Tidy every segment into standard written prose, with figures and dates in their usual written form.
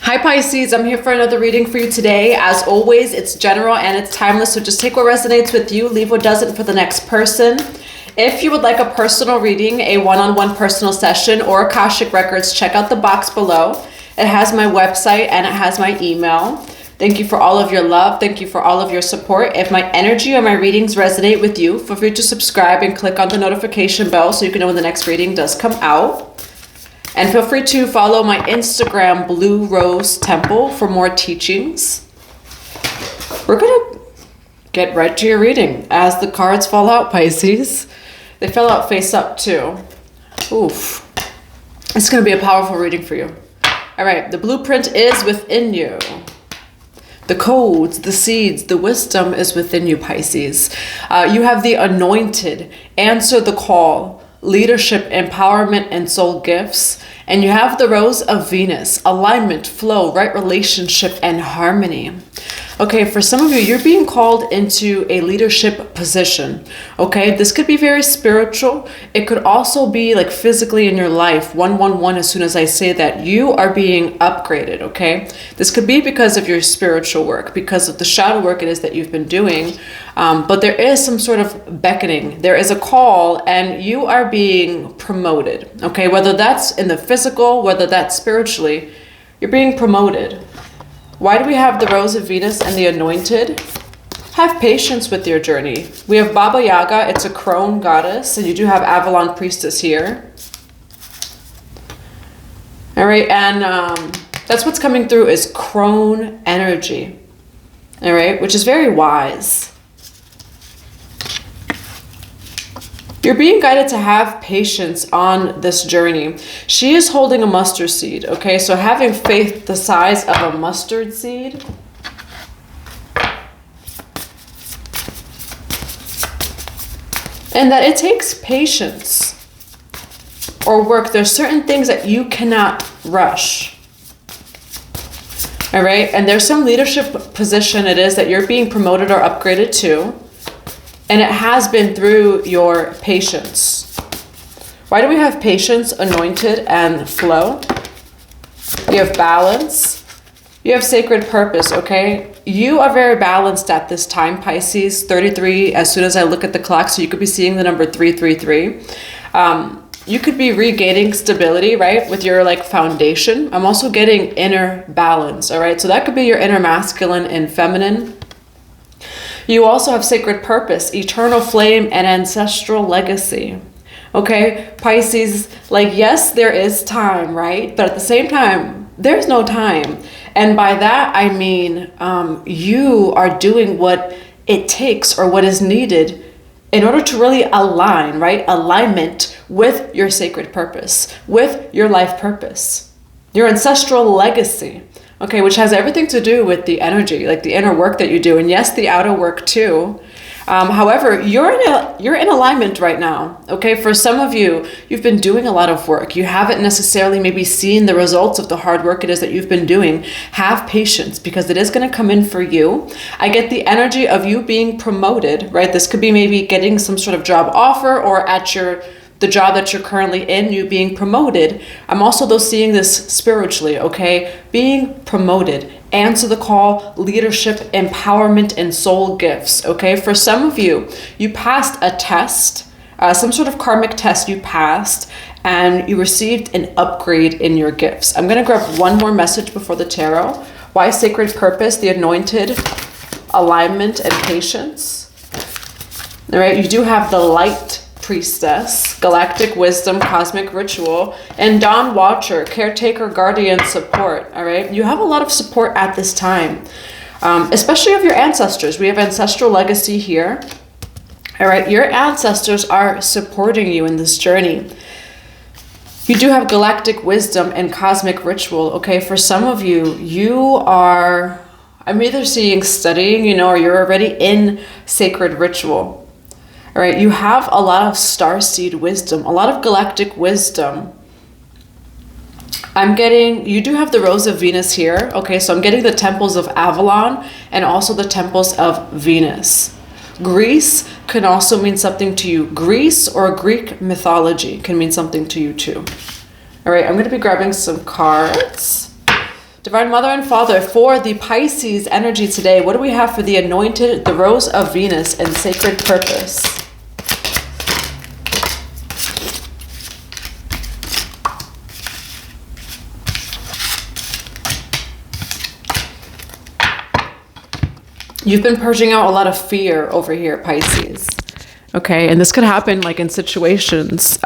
Hi Pisces, I'm here for another reading for you today. As always, it's general and it's timeless, so just take what resonates with you, leave what doesn't for the next person. If you would like a personal reading, a one-on-one personal session, or Akashic Records, check out the box below. It has my website and it has my email. Thank you for all of your love. Thank you for all of your support. If my energy or my readings resonate with you, feel free to subscribe and click on the notification bell so you can know when the next reading does come out. And feel free to follow my Instagram, Blue Rose Temple, for more teachings. We're going to get right to your reading as the cards fall out, Pisces. They fell out face up too. Oof. It's going to be a powerful reading for you. All right, the blueprint is within you. The codes, the seeds, the wisdom is within you, Pisces. You have the anointed, answer the call, leadership, empowerment, and soul gifts. And you have the rose of Venus, alignment, flow, right relationship, and harmony. Okay, for some of you, you're being called into a leadership position. Okay, this could be very spiritual. It could also be like physically in your life. 111, as soon as I say that, you are being upgraded. Okay, this could be because of your spiritual work, because of the shadow work it is that you've been doing. But there is some sort of beckoning. There is a call and you are being promoted. Okay, whether that's in the physical, whether that's spiritually, you're being promoted. Why do we have the Rose of Venus and the Anointed? Have patience with your journey. We have Baba Yaga, it's a crone goddess, and you do have Avalon Priestess here. All right, and that's what's coming through is crone energy, all right, which is very wise. You're being guided to have patience on this journey. She is holding a mustard seed, okay? So having faith the size of a mustard seed. And that it takes patience or work. There's certain things that you cannot rush. All right? And there's some leadership position it is that you're being promoted or upgraded to. And it has been through your patience. Why do we have patience, anointed, and flow? You have balance. You have sacred purpose, okay? You are very balanced at this time, Pisces. 33, as soon as I look at the clock, so you could be seeing the number 333. You could be regaining stability, right? With your like foundation. I'm also getting inner balance, all right? So that could be your inner masculine and feminine. You also have sacred purpose, eternal flame, and ancestral legacy. Okay, Pisces, like, yes, there is time, right? But at the same time, there's no time. And by that, I mean, you are doing what it takes or what is needed in order to really align, right? Alignment with your sacred purpose, with your life purpose, your ancestral legacy. Okay, which has everything to do with the energy, like the inner work that you do, and yes, the outer work too. However, you're in alignment right now. Okay, for some of you, you've been doing a lot of work. You haven't necessarily maybe seen the results of the hard work it is that you've been doing. Have patience because it is going to come in for you. I get the energy of you being promoted, right? This could be maybe getting some sort of job offer or at the job that you're currently in, you being promoted. I'm also though seeing this spiritually, okay? Being promoted, answer the call, leadership, empowerment, and soul gifts, okay? For some of you, you passed a test, some sort of karmic test you passed, and you received an upgrade in your gifts. I'm gonna grab one more message before the tarot. Why sacred purpose, the anointed, alignment, and patience? All right, you do have the light priestess, galactic wisdom, cosmic ritual, and dawn watcher, caretaker, guardian, support. All right, you have a lot of support at this time, especially of your ancestors. We have ancestral legacy here. All right, your ancestors are supporting you in this journey. You do have galactic wisdom and cosmic ritual. Okay, for some of you, you are, I'm either seeing studying, or you're already in sacred ritual. All right, you have a lot of starseed wisdom, a lot of galactic wisdom. I'm getting, you do have the Rose of Venus here. Okay, so I'm getting the temples of Avalon and also the temples of Venus. Greece can also mean something to you. Greece or Greek mythology can mean something to you too. All right, I'm going to be grabbing some cards. Divine Mother and Father, for the Pisces energy today, what do we have for the Anointed, the Rose of Venus, and Sacred Purpose? You've been purging out a lot of fear over here, Pisces. Okay, and this could happen like in situations,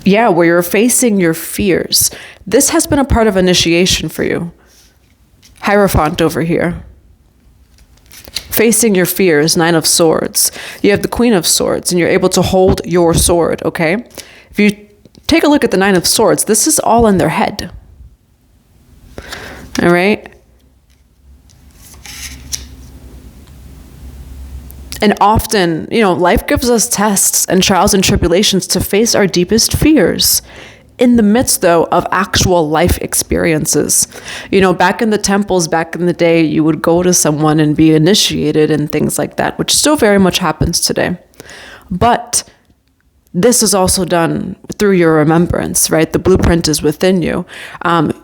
where you're facing your fears. This has been a part of initiation for you. Hierophant over here. Facing your fears, Nine of Swords. You have the Queen of Swords, and you're able to hold your sword, okay? If you take a look at the Nine of Swords, this is all in their head. All right? And often, life gives us tests and trials and tribulations to face our deepest fears in the midst, though, of actual life experiences. Back in the temples, back in the day, you would go to someone and be initiated and things like that, which still very much happens today. But this is also done through your remembrance, right? The blueprint is within you.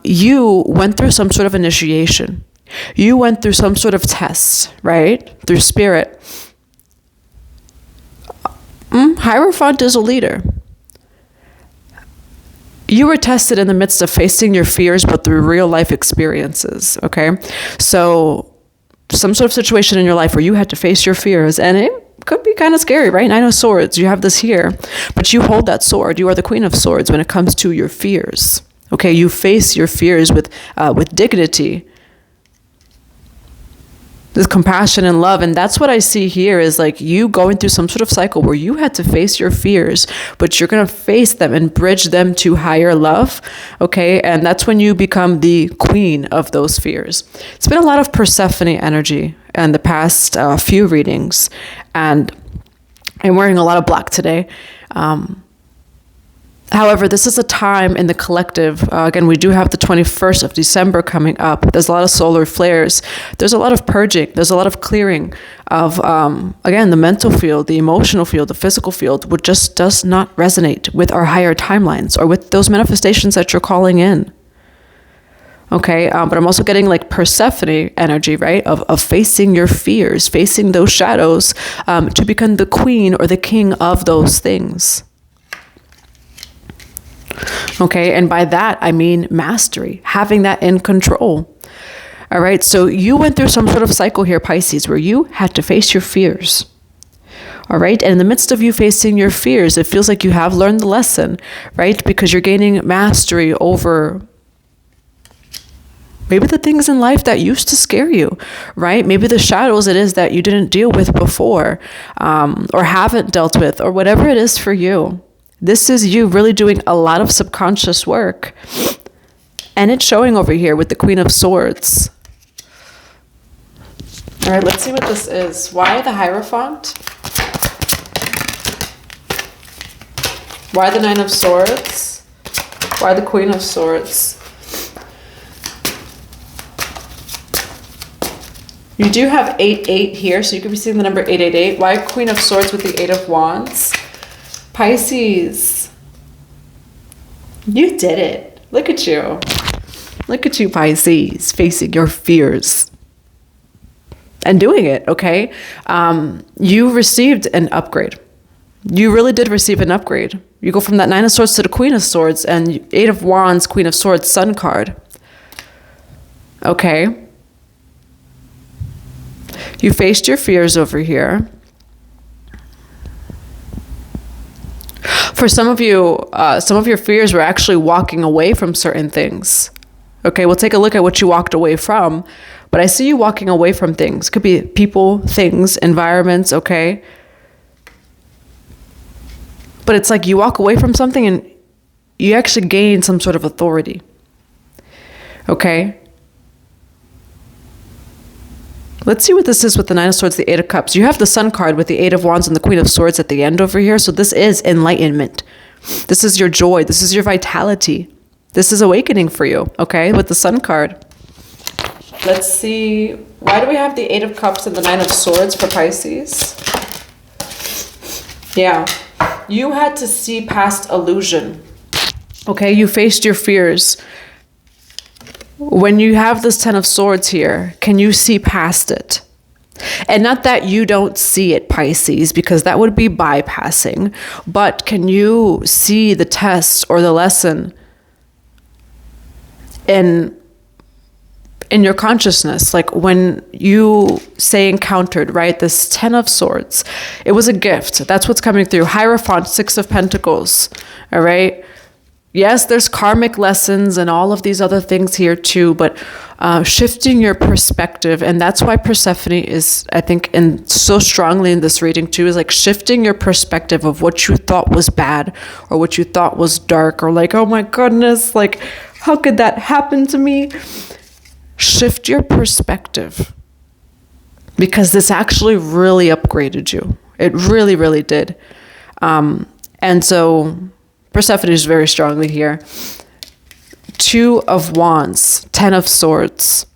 You went through some sort of initiation. You went through some sort of test, right? Through spirit. Hierophant is a leader. You were tested in the midst of facing your fears, but through real life experiences, okay? So some sort of situation in your life where you had to face your fears, and it could be kind of scary, right? Nine of Swords, you have this here, but you hold that sword. You are the Queen of Swords when it comes to your fears, okay? You face your fears with dignity, with compassion and love. And that's what I see here is like you going through some sort of cycle where you had to face your fears, but you're going to face them and bridge them to higher love. Okay. And that's when you become the queen of those fears. It's been a lot of Persephone energy in the past few readings. And I'm wearing a lot of black today. However, this is a time in the collective. Again, we do have the 21st of December coming up. There's a lot of solar flares. There's a lot of purging. There's a lot of clearing of, again, the mental field, the emotional field, the physical field, which just does not resonate with our higher timelines or with those manifestations that you're calling in. Okay, but I'm also getting like Persephone energy, right? Of facing your fears, facing those shadows to become the queen or the king of those things. Okay, and by that, I mean mastery, having that in control. All right, so you went through some sort of cycle here, Pisces, where you had to face your fears. All right, and in the midst of you facing your fears, it feels like you have learned the lesson, right? Because you're gaining mastery over maybe the things in life that used to scare you, right? Maybe the shadows it is that you didn't deal with before or haven't dealt with or whatever it is for you. This is you really doing a lot of subconscious work. And it's showing over here with the Queen of Swords. All right, let's see what this is. Why the Hierophant? Why the Nine of Swords? Why the Queen of Swords? You do have 8-8 here, so you could be seeing the number 888. Why Queen of Swords with the 8 of Wands? Pisces, you did it. Look at you. Look at you, Pisces, facing your fears and doing it, okay? You received an upgrade. You really did receive an upgrade. You go from that Nine of Swords to the Queen of Swords and 8 of Wands, Queen of Swords, Sun card. Okay? You faced your fears over here. For some of you, some of your fears were actually walking away from certain things. Okay, we'll take a look at what you walked away from. But I see you walking away from things. Could be people, things, environments, okay? But it's like you walk away from something and you actually gain some sort of authority. Okay? Let's see what this is with the Nine of Swords, the 8 of Cups. You have the Sun card with the 8 of Wands and the Queen of Swords at the end over here. So this is enlightenment. This is your joy. This is your vitality. This is awakening for you, okay, with the Sun card. Let's see. Why do we have the 8 of Cups and the 9 of Swords for Pisces? Yeah. You had to see past illusion. Okay, you faced your fears. when you have this Ten of Swords here, can you see past it? And not that you don't see it, Pisces, because that would be bypassing, but can you see the test or the lesson in your consciousness? Like when you say encountered, right, this Ten of Swords, it was a gift. That's what's coming through. Hierophant, Six of Pentacles, all right? Yes, there's karmic lessons and all of these other things here too, but shifting your perspective, and that's why Persephone is, I think, so strongly in this reading too, is like shifting your perspective of what you thought was bad or what you thought was dark, or like, oh my goodness, like how could that happen to me? Shift your perspective, because this actually really upgraded you. It really, really did. And so Persephone is very strongly here. Two of Wands, Ten of Swords.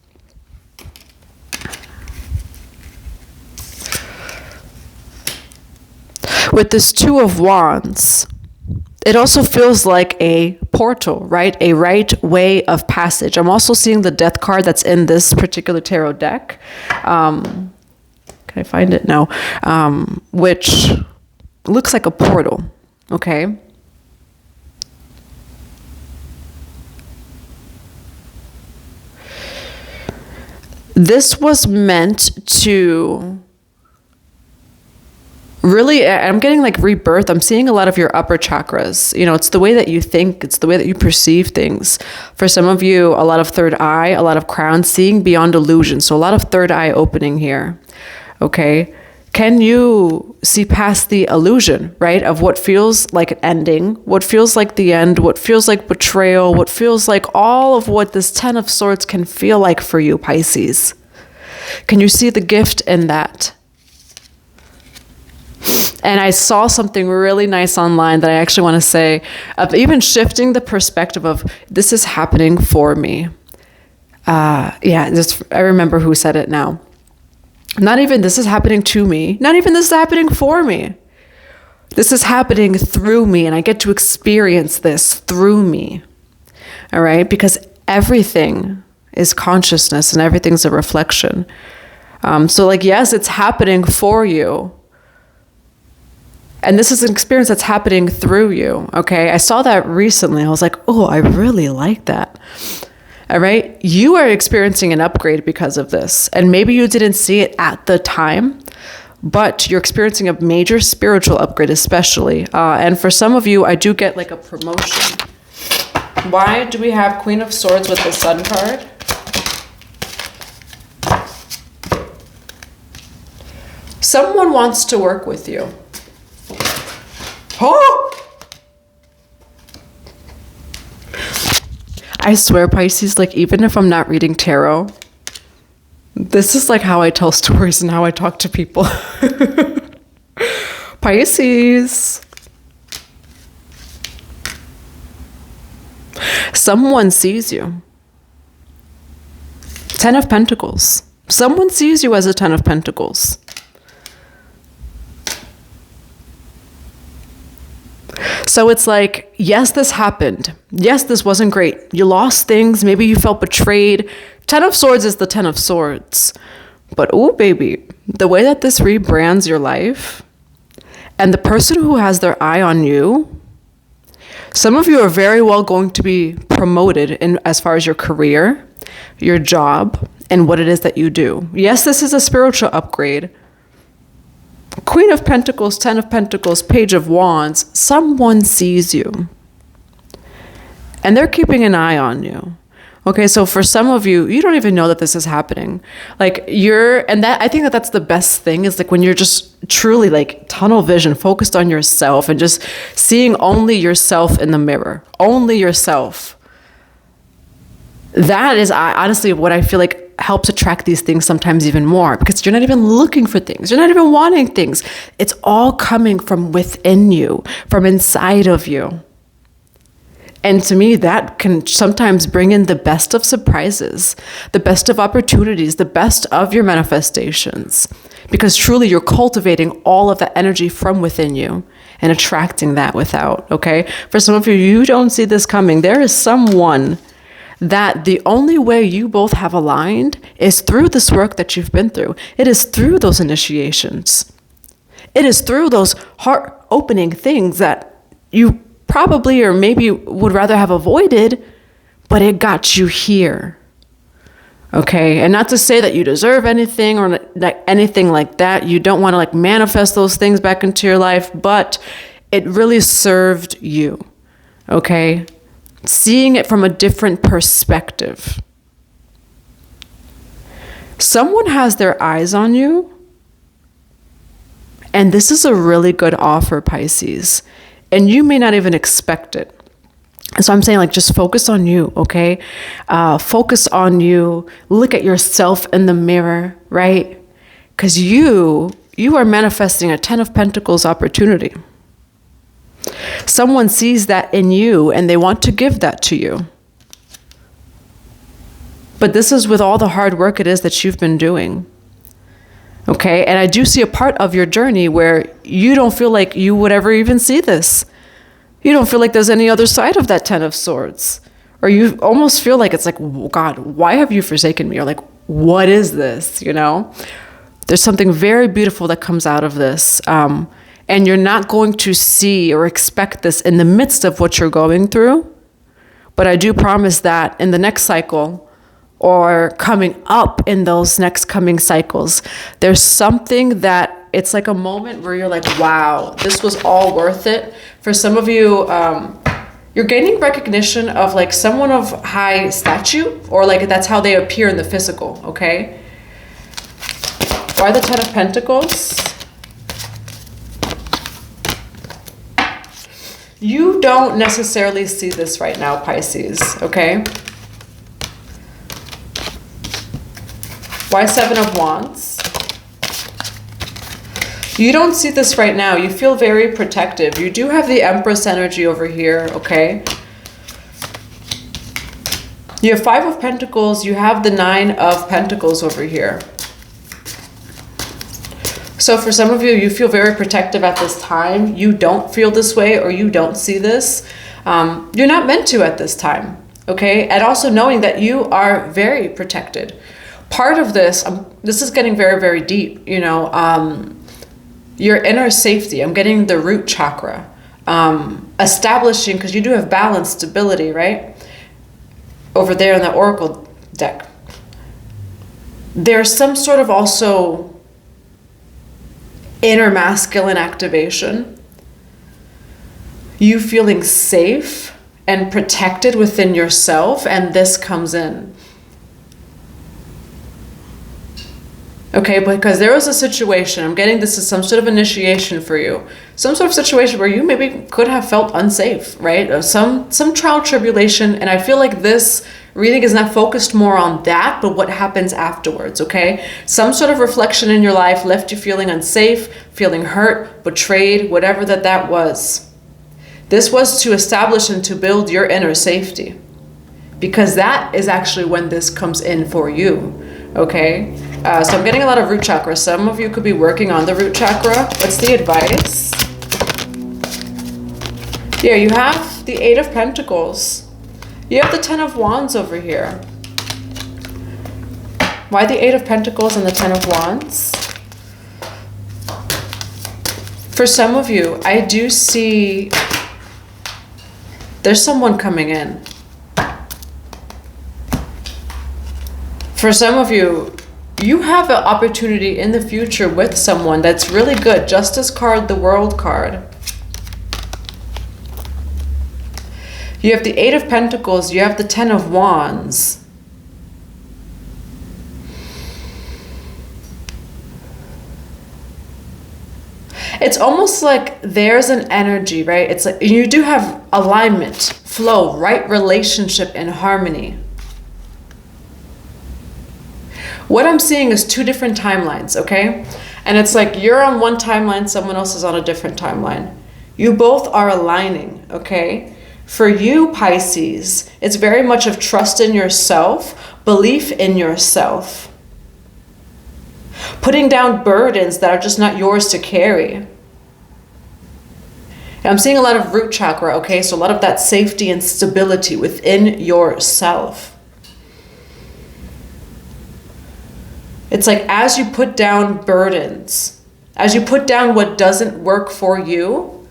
With this Two of Wands, it also feels like a portal, right? A right way of passage. I'm also seeing the Death card that's in this particular tarot deck. Can I find it? No. Which looks like a portal, okay? This was meant to really, I'm getting like rebirth. I'm seeing a lot of your upper chakras. You know, it's the way that you think. It's the way that you perceive things. For some of you, a lot of third eye, a lot of crown, seeing beyond illusion. So a lot of third eye opening here. Okay. Can you see past the illusion, right? Of what feels like an ending, what feels like the end, what feels like betrayal, what feels like all of what this Ten of Swords can feel like for you, Pisces. Can you see the gift in that? And I saw something really nice online that I actually want to say, of even shifting the perspective of this is happening for me. I remember who said it now. Not even this is happening to me. Not even this is happening for me. This is happening through me, and I get to experience this through me. All right? Because everything is consciousness and everything's a reflection. So like, yes, it's happening for you. And this is an experience that's happening through you. Okay? I saw that recently. I was like, oh, I really like that. All right. You are experiencing an upgrade because of this. And maybe you didn't see it at the time, but you're experiencing a major spiritual upgrade, especially. And for some of you, I do get like a promotion. Why do we have Queen of Swords with the Sun card? Someone wants to work with you. Oh! I swear, Pisces, like even if I'm not reading tarot, this is like how I tell stories and how I talk to people. Pisces. Someone sees you. Ten of Pentacles. Someone sees you as a Ten of Pentacles. So it's like, yes, this happened. Yes, this wasn't great. You lost things. Maybe you felt betrayed. Ten of Swords is the Ten of Swords. But oh, baby, the way that this rebrands your life and the person who has their eye on you, some of you are very well going to be promoted in as far as your career, your job, and what it is that you do. Yes, this is a spiritual upgrade. Queen of Pentacles, Ten of Pentacles, Page of Wands, someone sees you. And they're keeping an eye on you. Okay, so for some of you, you don't even know that this is happening. Like I think that that's the best thing, is like when you're just truly like tunnel vision, focused on yourself and just seeing only yourself in the mirror, only yourself. That is honestly what I feel like helps attract these things sometimes even more, because you're not even looking for things. You're not even wanting things. It's all coming from within you, from inside of you. And to me, that can sometimes bring in the best of surprises, the best of opportunities, the best of your manifestations, because truly you're cultivating all of that energy from within you and attracting that without, okay? For some of you, you don't see this coming. There is someone that the only way you both have aligned is through this work that you've been through. It is through those initiations. It is through those heart-opening things that you probably or maybe would rather have avoided, but it got you here. Okay, and not to say that you deserve anything or like anything like that. You don't want to like manifest those things back into your life, but it really served you. Okay, seeing it from a different perspective. Someone has their eyes on you, and this is a really good offer, Pisces, and you may not even expect it. So I'm saying, like, just focus on you, okay? Focus on you. Look at yourself in the mirror, right? Because you are manifesting a 10 of Pentacles opportunity. Someone sees that in you and they want to give that to you. But this is with all the hard work it is that you've been doing. Okay? And I do see a part of your journey where you don't feel like you would ever even see this. You don't feel like there's any other side of that 10 of Swords. Or you almost feel like it's like, God, why have you forsaken me? Or like, what is this, you know? There's something very beautiful that comes out of this. And you're not going to see or expect this in the midst of what you're going through. But I do promise that in the next cycle or coming up in those next coming cycles, there's something that it's like a moment where you're like, wow, this was all worth it. For some of you, you're gaining recognition of like someone of high stature, or like that's how they appear in the physical, okay? Why the 10 of Pentacles? You don't necessarily see this right now, Pisces, okay? Why 7 of Wands? You don't see this right now. You feel very protective. You do have the Empress energy over here, okay? You have 5 of Pentacles. You have the 9 of Pentacles over here. So for some of you, you feel very protective at this time. You don't feel this way or you don't see this. You're not meant to at this time, okay? And also knowing that you are very protected. Part of this, this is getting very, very deep, you know, your inner safety. I'm getting the root chakra. Establishing, because you do have balance, stability, right? Over there in the Oracle deck. There's some sort of also inner masculine activation. You feeling safe and protected within yourself, and this comes in. Okay, because there was a situation, I'm getting this is some sort of initiation for you. Some sort of situation where you maybe could have felt unsafe, right? Or some trial tribulation, and I feel like this reading is not focused more on that, but what happens afterwards, okay? Some sort of reflection in your life left you feeling unsafe, feeling hurt, betrayed, whatever that was. This was to establish and to build your inner safety, because that is actually when this comes in for you, okay? So I'm getting a lot of root chakra. Some of you could be working on the root chakra. What's the advice? Yeah, you have the 8 of Pentacles. You have the 10 of Wands over here. Why the 8 of Pentacles and the 10 of Wands? For some of you, I do see there's someone coming in. For some of you, you have an opportunity in the future with someone that's really good. Justice card, the World card. You have the 8 of Pentacles. You have the 10 of Wands. It's almost like there's an energy, right? It's like you do have alignment, flow, right relationship, and harmony. What I'm seeing is 2 different timelines, okay? And it's like you're on one timeline, someone else is on a different timeline. You both are aligning, okay? For you, Pisces, it's very much of trust in yourself, belief in yourself. Putting down burdens that are just not yours to carry. And I'm seeing a lot of root chakra, okay? So a lot of that safety and stability within yourself. It's like as you put down burdens, as you put down what doesn't work for you,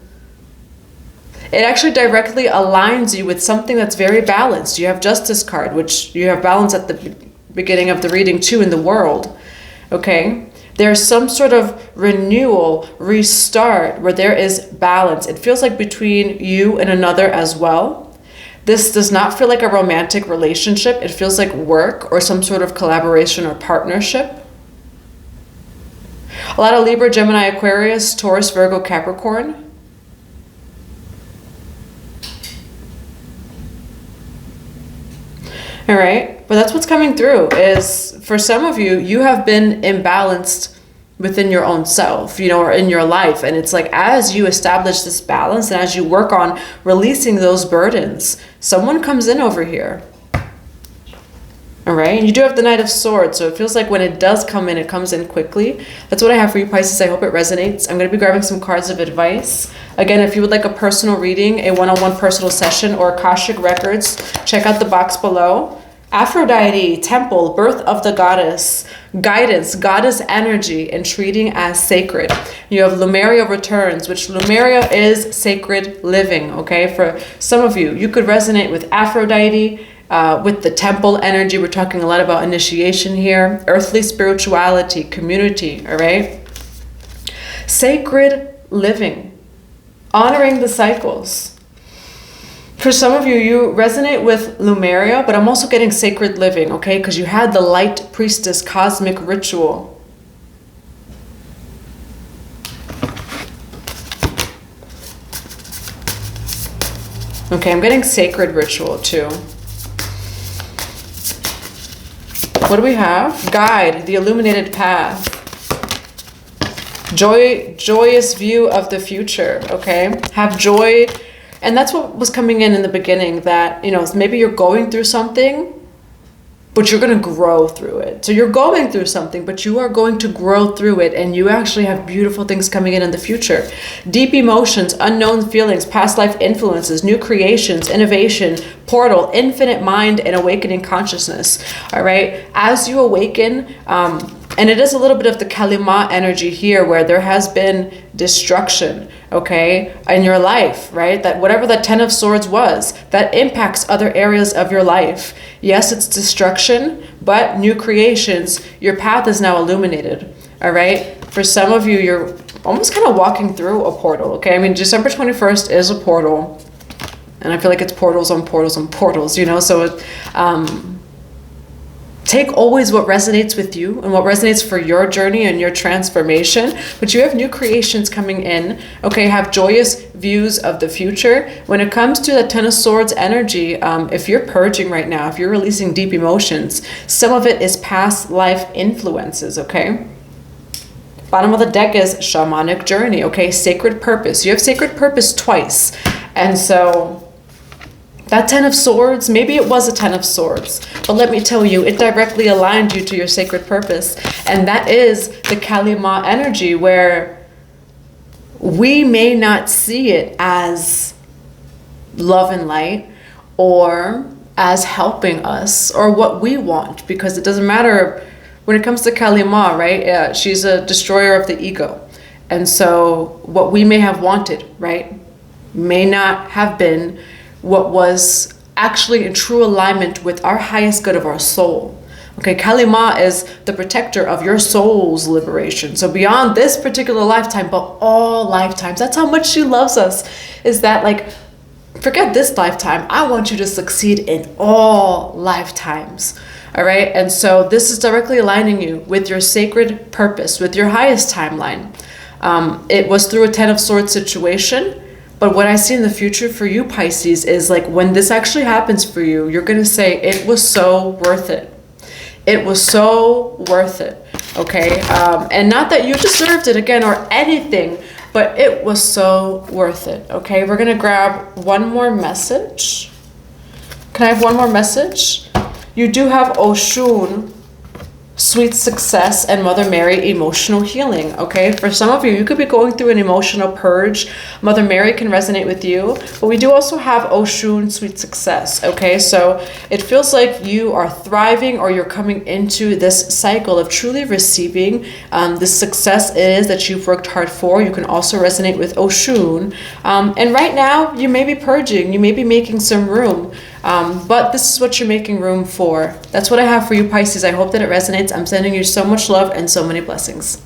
it actually directly aligns you with something that's very balanced. You have Justice card, which you have balance at the beginning of the reading too in the world. Okay? There's some sort of renewal, restart, where there is balance. It feels like between you and another as well. This does not feel like a romantic relationship. It feels like work or some sort of collaboration or partnership. A lot of Libra, Gemini, Aquarius, Taurus, Virgo, Capricorn. All right, but that's what's coming through is for some of you, you have been imbalanced within your own self, or in your life. And it's like, as you establish this balance and as you work on releasing those burdens, someone comes in over here. All right. And you do have the Knight of Swords. So it feels like when it does come in, it comes in quickly. That's what I have for you, Pisces. I hope it resonates. I'm going to be grabbing some cards of advice. Again, if you would like a personal reading, a one-on-one personal session, or Akashic Records, check out the box below. Aphrodite, temple, birth of the goddess, guidance, goddess energy, and treating as sacred. You have Lemuria returns, which Lemuria is sacred living, okay? For some of you, you could resonate with Aphrodite, with the temple energy. We're talking a lot about initiation here, earthly spirituality, community, all right? Sacred living, honoring the cycles. For some of you, you resonate with Lemuria, but I'm also getting sacred living, okay? Because you had the light priestess cosmic ritual. Okay, I'm getting sacred ritual too. What do we have? Guide, the illuminated path. Joyous view of the future, okay? Have joy. And that's what was coming in the beginning, that, maybe you're going through something, but you're going to grow through it. So you're going through something, but you are going to grow through it, and you actually have beautiful things coming in the future. Deep emotions, unknown feelings, past life influences, new creations, innovation, portal, infinite mind, and awakening consciousness. All right. As you awaken, and it is a little bit of the Kalima energy here, where there has been destruction, okay, in your life, right? That whatever the Ten of Swords was, that impacts other areas of your life. Yes, it's destruction, but new creations. Your path is now illuminated, all right? For some of you, you're almost kind of walking through a portal, okay? I mean, December 21st is a portal, and I feel like it's portals on portals on portals, so take always what resonates with you and what resonates for your journey and your transformation. But you have new creations coming in. Okay, have joyous views of the future. When it comes to the Ten of Swords energy, if you're purging right now, if you're releasing deep emotions, some of it is past life influences, okay? Bottom of the deck is shamanic journey, okay? Sacred purpose. You have sacred purpose twice. And so that Ten of Swords, maybe it was a Ten of Swords, but let me tell you, it directly aligned you to your sacred purpose. And that is the Kalima energy, where we may not see it as love and light or as helping us or what we want, because it doesn't matter when it comes to Kalima, right? She's a destroyer of the ego. And so what we may have wanted, right, may not have been what was actually in true alignment with our highest good of our soul. Okay, Kalima is the protector of your soul's liberation. So beyond this particular lifetime, but all lifetimes, that's how much she loves us, is that, like, forget this lifetime, I want you to succeed in all lifetimes. All right, and so this is directly aligning you with your sacred purpose, with your highest timeline. It was through a Ten of Swords situation. But what I see in the future for you, Pisces, is like when this actually happens for you, you're going to say, it was so worth it. It was so worth it, okay? And not that you deserved it, again, or anything, but it was so worth it, okay? We're going to grab one more message. Can I have one more message? You do have Oshun Sweet Success, and Mother Mary, Emotional Healing. Okay, for some of you, you could be going through an emotional purge. Mother Mary can resonate with you, but we do also have Oshun, Sweet Success. Okay, so it feels like you are thriving, or you're coming into this cycle of truly receiving this success it is that you've worked hard for. You can also resonate with Oshun, and right now you may be purging, you may be making some room. But this is what you're making room for. That's what I have for you, Pisces. I hope that it resonates. I'm sending you so much love and so many blessings.